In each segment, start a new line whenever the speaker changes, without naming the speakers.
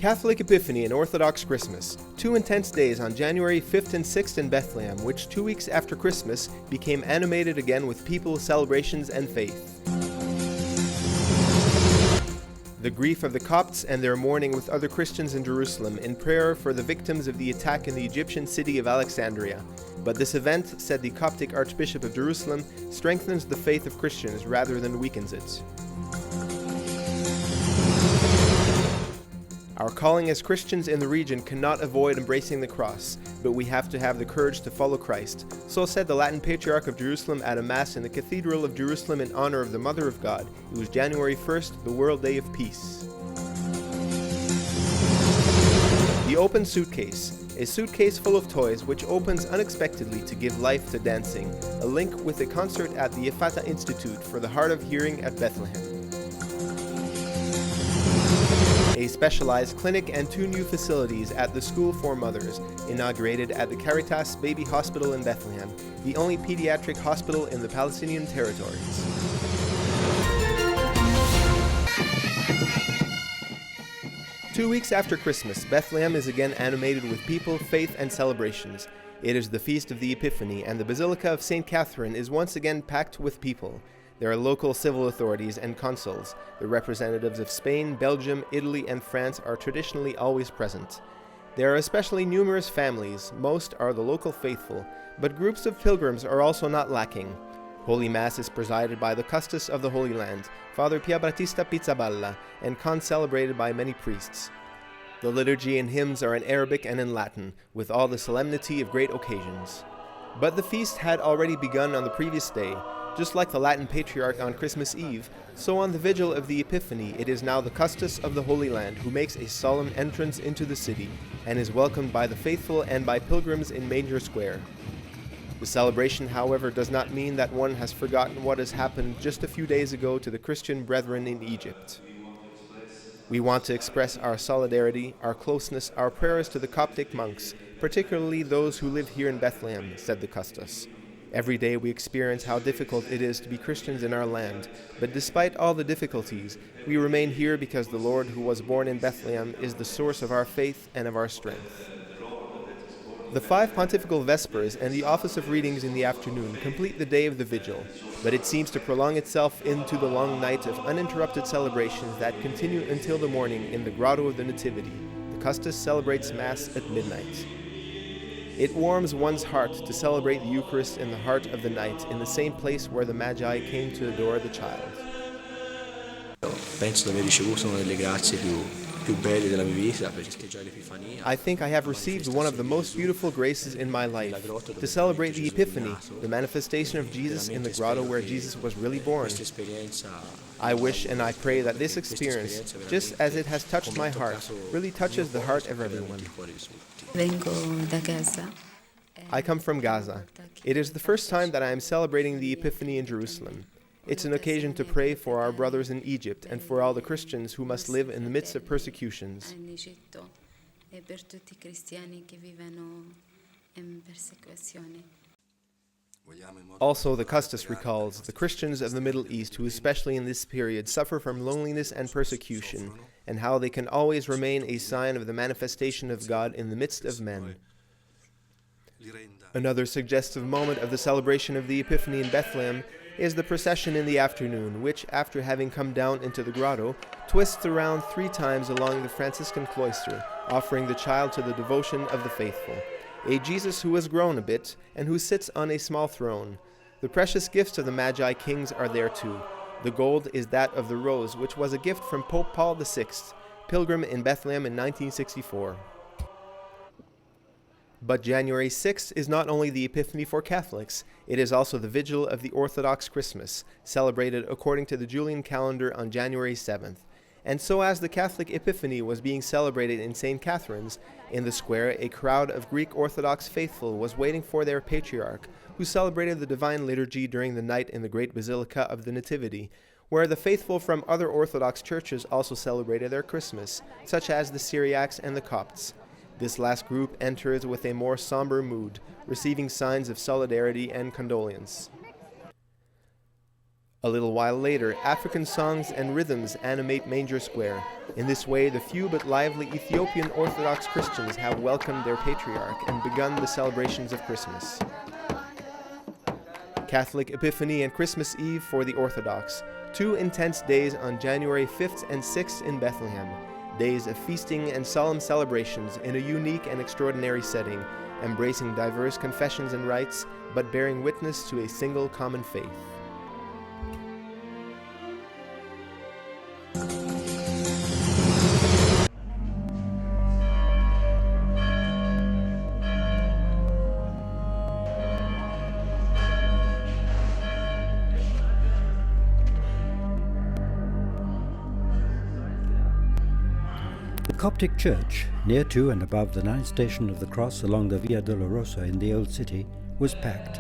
Catholic Epiphany and Orthodox Christmas, 2 intense days on January 5th and 6th in Bethlehem, which 2 weeks after Christmas became animated again with people, celebrations, and faith. The grief of the Copts and their mourning with other Christians in Jerusalem in prayer for the victims of the attack in the Egyptian city of Alexandria. But this event, said the Coptic Archbishop of Jerusalem, strengthens the faith of Christians rather than weakens it. Our calling as Christians in the region cannot avoid embracing the cross, but we have to have the courage to follow Christ. So said the Latin Patriarch of Jerusalem at a Mass in the Cathedral of Jerusalem in honor of the Mother of God. It was January 1st, the World Day of Peace. The Open Suitcase, a suitcase full of toys which opens unexpectedly to give life to dancing, a link with a concert at the Ifata Institute for the Hard of Hearing at Bethlehem. A specialized clinic and 2 new facilities at the School for Mothers, inaugurated at the Caritas Baby Hospital in Bethlehem, the only pediatric hospital in the Palestinian territories. Two weeks after Christmas, Bethlehem is again animated with people, faith, and celebrations. It is the feast of the Epiphany, and the Basilica of St. Catherine is once again packed with people. There are local civil authorities and consuls. The representatives of Spain, Belgium, Italy, and France are traditionally always present. There are especially numerous families. Most are the local faithful, but groups of pilgrims are also not lacking. Holy Mass is presided by the Custos of the Holy Land, Father Piabattista Pizzaballa, and concelebrated by many priests. The liturgy and hymns are in Arabic and in Latin, with all the solemnity of great occasions. But the feast had already begun on the previous day. Just like the Latin Patriarch on Christmas Eve, so on the vigil of the Epiphany it is now the Custos of the Holy Land who makes a solemn entrance into the city and is welcomed by the faithful and by pilgrims in Manger Square. The celebration, however, does not mean that one has forgotten what has happened just a few days ago to the Christian brethren in Egypt. We want to express our solidarity, our closeness, our prayers to the Coptic monks, particularly those who live here in Bethlehem, said the Custos. Every day we experience how difficult it is to be Christians in our land, but despite all the difficulties, we remain here because the Lord who was born in Bethlehem is the source of our faith and of our strength. The 5 pontifical vespers and the office of readings in the afternoon complete the day of the vigil, but it seems to prolong itself into the long night of uninterrupted celebrations that continue until the morning in the Grotto of the Nativity. The Custos celebrates Mass at midnight. It warms one's heart to celebrate the Eucharist in the heart of the night, in the same place where the Magi came to adore the child. I think I have received one of the most beautiful graces in my life, to celebrate the Epiphany, the manifestation of Jesus in the grotto where Jesus was really born. I wish and I pray that this experience, just as it has touched my heart, really touches the heart of everyone. I come from Gaza. It is the first time that I am celebrating the Epiphany in Jerusalem. It's an occasion to pray for our brothers in Egypt and for all the Christians who must live in the midst of persecutions. Also, the Custos recalls the Christians of the Middle East who, especially in this period, suffer from loneliness and persecution, and how they can always remain a sign of the manifestation of God in the midst of men. Another suggestive moment of the celebration of the Epiphany in Bethlehem is the procession in the afternoon, which, after having come down into the grotto, twists around 3 times along the Franciscan cloister, offering the child to the devotion of the faithful. A Jesus who has grown a bit, and who sits on a small throne. The precious gifts of the Magi kings are there too. The gold is that of the rose, which was a gift from Pope Paul VI, pilgrim in Bethlehem in 1964. But January 6th is not only the Epiphany for Catholics, it is also the vigil of the Orthodox Christmas, celebrated according to the Julian calendar on January 7th. And so as the Catholic Epiphany was being celebrated in St. Catherine's, in the square a crowd of Greek Orthodox faithful was waiting for their Patriarch, who celebrated the Divine Liturgy during the night in the Great Basilica of the Nativity, where the faithful from other Orthodox churches also celebrated their Christmas, such as the Syriacs and the Copts. This last group enters with a more somber mood, receiving signs of solidarity and condolence. A little while later, African songs and rhythms animate Manger Square. In this way, the few but lively Ethiopian Orthodox Christians have welcomed their patriarch and begun the celebrations of Christmas. Catholic Epiphany and Christmas Eve for the Orthodox, 2 intense days on January 5th and 6th in Bethlehem, days of feasting and solemn celebrations in a unique and extraordinary setting, embracing diverse confessions and rites, but bearing witness to a single common faith.
The Coptic Church, near to and above the ninth station of the cross along the Via Dolorosa in the Old City, was packed,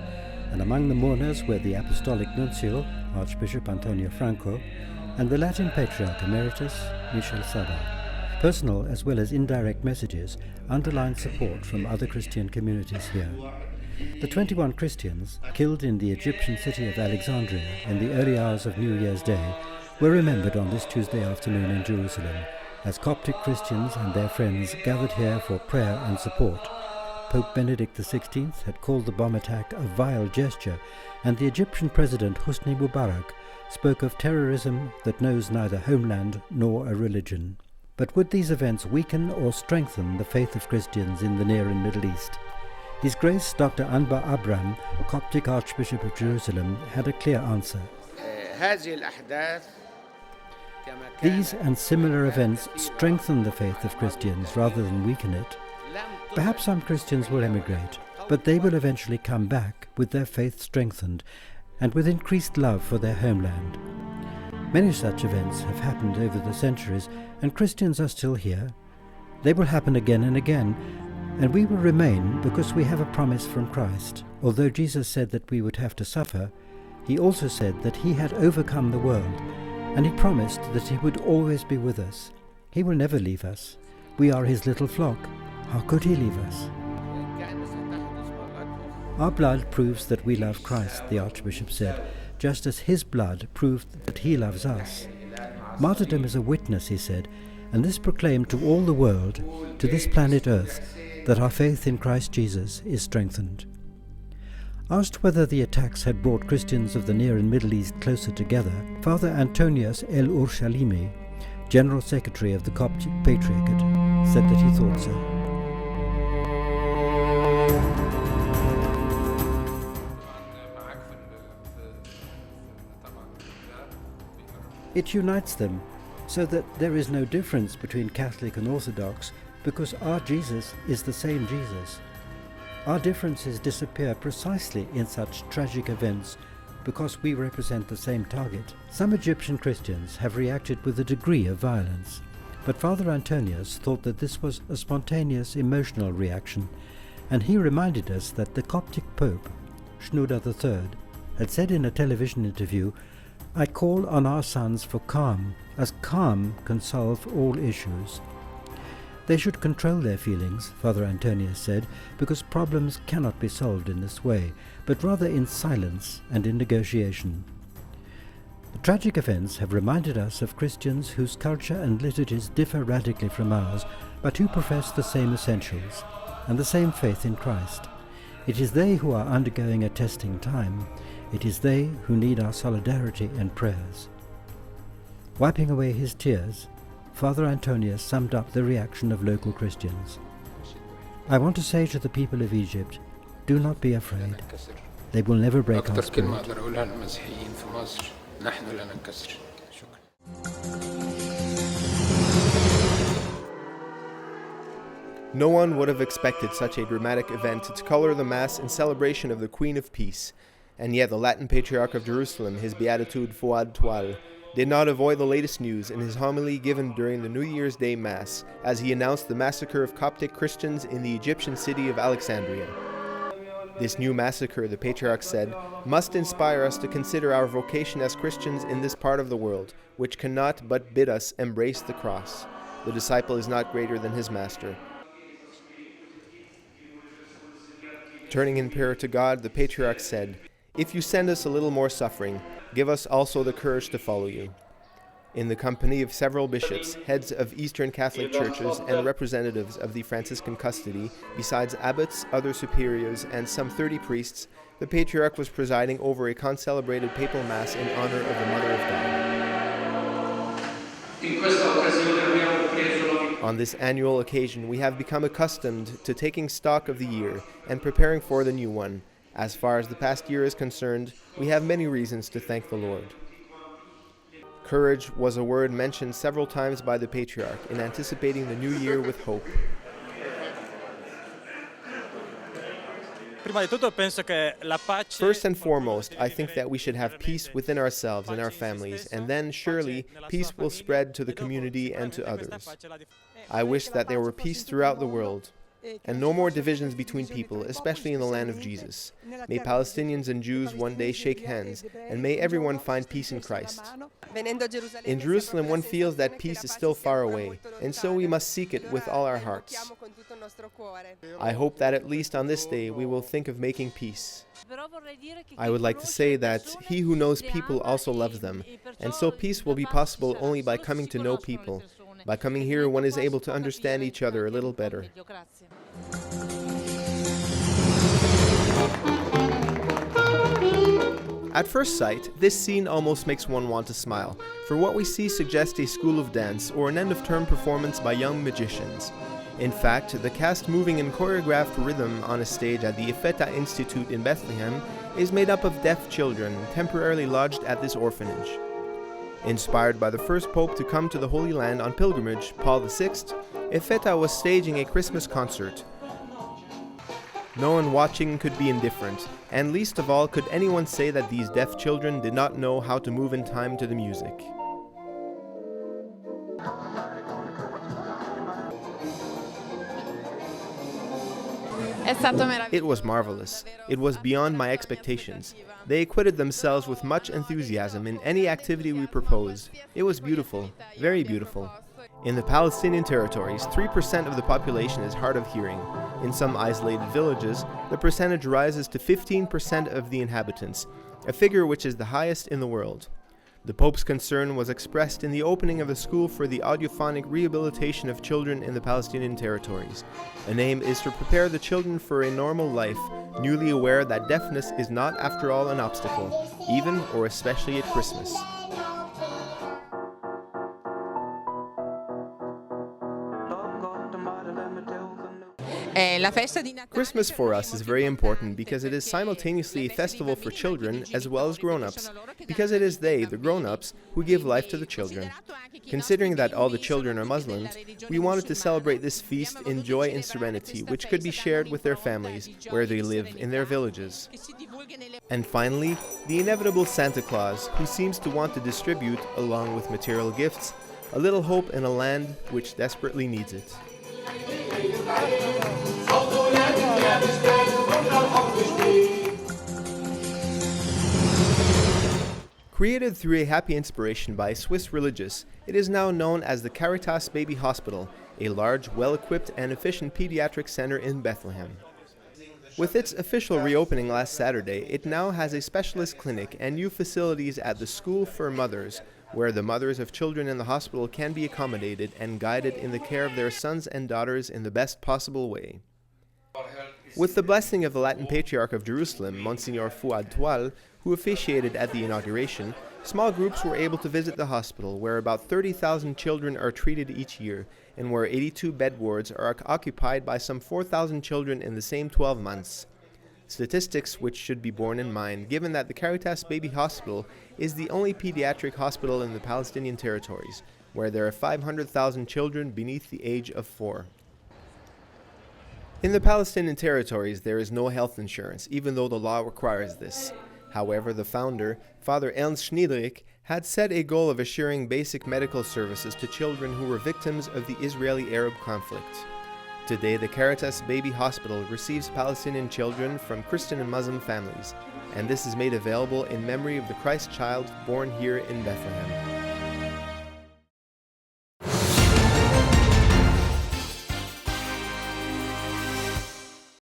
and among the mourners were the Apostolic Nuncio, Archbishop Antonio Franco, and the Latin Patriarch Emeritus, Michel Saba. Personal as well as indirect messages underlined support from other Christian communities here. The 21 Christians killed in the Egyptian city of Alexandria in the early hours of New Year's Day were remembered on this Tuesday afternoon in Jerusalem, as Coptic Christians and their friends gathered here for prayer and support. Pope Benedict XVI had called the bomb attack a vile gesture, and the Egyptian President Hosni Mubarak spoke of terrorism that knows neither homeland nor a religion. But would these events weaken or strengthen the faith of Christians in the Near and Middle East? His Grace Dr. Anbar Abram, Coptic Archbishop of Jerusalem, had a clear answer. These and similar events strengthen the faith of Christians rather than weaken it. Perhaps some Christians will emigrate, but they will eventually come back with their faith strengthened and with increased love for their homeland. Many such events have happened over the centuries, and Christians are still here. They will happen again and again, and we will remain because we have a promise from Christ. Although Jesus said that we would have to suffer, he also said that he had overcome the world, and he promised that he would always be with us. He will never leave us. We are his little flock. How could he leave us? Our blood proves that we love Christ, the Archbishop said, just as his blood proved that he loves us. Martyrdom is a witness, he said, and this proclaimed to all the world, to this planet Earth, that our faith in Christ Jesus is strengthened. Asked whether the attacks had brought Christians of the Near and Middle East closer together, Father Antonius El Urshalimi, General Secretary of the Coptic Patriarchate, said that he thought so. It unites them so that there is no difference between Catholic and Orthodox, because our Jesus is the same Jesus. Our differences disappear precisely in such tragic events because we represent the same target. Some Egyptian Christians have reacted with a degree of violence, but Father Antonius thought that this was a spontaneous emotional reaction, and he reminded us that the Coptic Pope, Shenouda III, had said in a television interview, "I call on our sons for calm, as calm can solve all issues." They should control their feelings, Father Antonius said, because problems cannot be solved in this way, but rather in silence and in negotiation. The tragic events have reminded us of Christians whose culture and liturgies differ radically from ours, but who profess the same essentials and the same faith in Christ. It is they who are undergoing a testing time. It is they who need our solidarity and prayers. Wiping away his tears, Father Antonius summed up the reaction of local Christians. "I want to say to the people of Egypt, do not be afraid. They will never break our spirit."
No one would have expected such a dramatic event to color the Mass in celebration of the Queen of Peace, and yet the Latin Patriarch of Jerusalem, His Beatitude Fouad Toual, did not avoid the latest news in his homily given during the New Year's Day Mass, as he announced the massacre of Coptic Christians in the Egyptian city of Alexandria. This new massacre, the Patriarch said, must inspire us to consider our vocation as Christians in this part of the world, which cannot but bid us embrace the cross. The disciple is not greater than his master. Turning in prayer to God, the Patriarch said, If you send us a little more suffering, give us also the courage to follow you. In the company of several bishops, heads of Eastern Catholic churches, and representatives of the Franciscan custody, besides abbots, other superiors, and some 30 priests, the Patriarch was presiding over a concelebrated papal Mass in honor of the Mother of God. On this annual occasion, we have become accustomed to taking stock of the year and preparing for the new one. As far as the past year is concerned, we have many reasons to thank the Lord. Courage was a word mentioned several times by the Patriarch in anticipating the new year with hope. First and foremost, I think that we should have peace within ourselves and our families, and then surely peace will spread to the community and to others. I wish that there were peace throughout the world, and no more divisions between people, especially in the land of Jesus. May Palestinians and Jews one day shake hands, and may everyone find peace in Christ. In Jerusalem, one feels that peace is still far away, and so we must seek it with all our hearts. I hope that at least on this day we will think of making peace. I would like to say that he who knows people also loves them, and so peace will be possible only by coming to know people. By coming here, one is able to understand each other a little better. At first sight, this scene almost makes one want to smile, for what we see suggests a school of dance or an end-of-term performance by young magicians. In fact, the cast moving in choreographed rhythm on a stage at the Epheata Institute in Bethlehem is made up of deaf children temporarily lodged at this orphanage. Inspired by the first pope to come to the Holy Land on pilgrimage, Paul VI, Epheata was staging a Christmas concert. No one watching could be indifferent, and least of all could anyone say that these deaf children did not know how to move in time to the music. It was marvelous. It was beyond my expectations. They acquitted themselves with much enthusiasm in any activity we proposed. It was beautiful, very beautiful. In the Palestinian territories, 3% of the population is hard of hearing. In some isolated villages, the percentage rises to 15% of the inhabitants, a figure which is the highest in the world. The Pope's concern was expressed in the opening of a school for the audiophonic rehabilitation of children in the Palestinian territories. The aim is to prepare the children for a normal life, newly aware that deafness is not after all an obstacle, even or especially at Christmas. Christmas for us is very important because it is simultaneously a festival for children as well as grown-ups, because it is they, the grown-ups, who give life to the children. Considering that all the children are Muslims, we wanted to celebrate this feast in joy and serenity, which could be shared with their families, where they live, in their villages. And finally, the inevitable Santa Claus, who seems to want to distribute, along with material gifts, a little hope in a land which desperately needs it. Created through a happy inspiration by a Swiss religious, it is now known as the Caritas Baby Hospital, a large, well-equipped and efficient pediatric center in Bethlehem. With its official reopening last Saturday, it now has a specialist clinic and new facilities at the School for Mothers, where the mothers of children in the hospital can be accommodated and guided in the care of their sons and daughters in the best possible way. With the blessing of the Latin Patriarch of Jerusalem, Monsignor Fouad Toual, who officiated at the inauguration, small groups were able to visit the hospital, where about 30,000 children are treated each year, and where 82 bed wards are occupied by some 4,000 children in the same 12 months. Statistics which should be borne in mind, given that the Caritas Baby Hospital is the only pediatric hospital in the Palestinian territories, where there are 500,000 children beneath the age of 4. In the Palestinian territories, there is no health insurance, even though the law requires this. However, the founder, Father Ernst Schniederich, had set a goal of assuring basic medical services to children who were victims of the Israeli-Arab conflict. Today, the Caritas Baby Hospital receives Palestinian children from Christian and Muslim families, and this is made available in memory of the Christ child born here in Bethlehem.